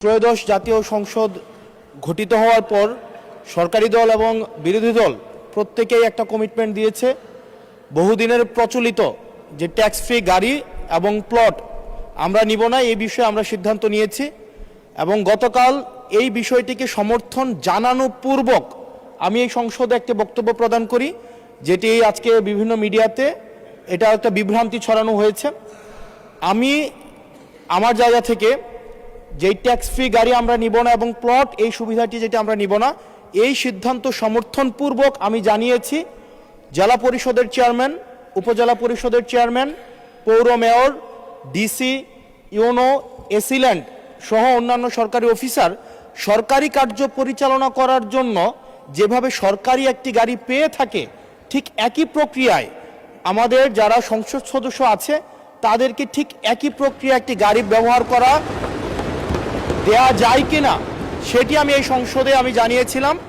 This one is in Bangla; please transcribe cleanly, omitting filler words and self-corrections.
ত্রয়োদশ জাতীয় সংসদ গঠিত হওয়ার পর সরকারি দল এবং বিরোধী দল প্রত্যেকেই একটা কমিটমেন্ট দিয়েছে বহুদিনের প্রচলিত যে ট্যাক্স ফ্রি গাড়ি এবং প্লট আমরা নিব না, এই বিষয়ে আমরা সিদ্ধান্ত নিয়েছি এবং গতকাল এই বিষয়টিকে সমর্থন জানানো পূর্বক আমি এই সংসদে একটি বক্তব্য প্রদান করি, যেটি আজকে বিভিন্ন মিডিয়াতে এটা একটা বিভ্রান্তি ছড়ানো হয়েছে। আমি আমার জায়গা থেকে যেই ট্যাক্স ফ্রি গাড়ি আমরা নিব না এবং প্লট এই সুবিধাটি যেটা আমরা নিব না, এই সিদ্ধান্ত সমর্থনপূর্বক আমি জানিয়েছি জেলা পরিষদের চেয়ারম্যান, উপজেলা পরিষদের চেয়ারম্যান, পৌর মেয়র, ডিসি, ইউনো, এসিল্যান্ড সহ অন্যান্য সরকারি অফিসার সরকারি কার্য পরিচালনা করার জন্য যেভাবে সরকারি একটি গাড়ি পেয়ে থাকে, ঠিক একই প্রক্রিয়ায় আমাদের যারা সংসদ সদস্য আছে তাদেরকে ঠিক একই প্রক্রিয়া একটি গাড়ি ব্যবহার করা দেয়া যায় কিনা সেটি আমি এই সংসদে জানিয়েছিলাম।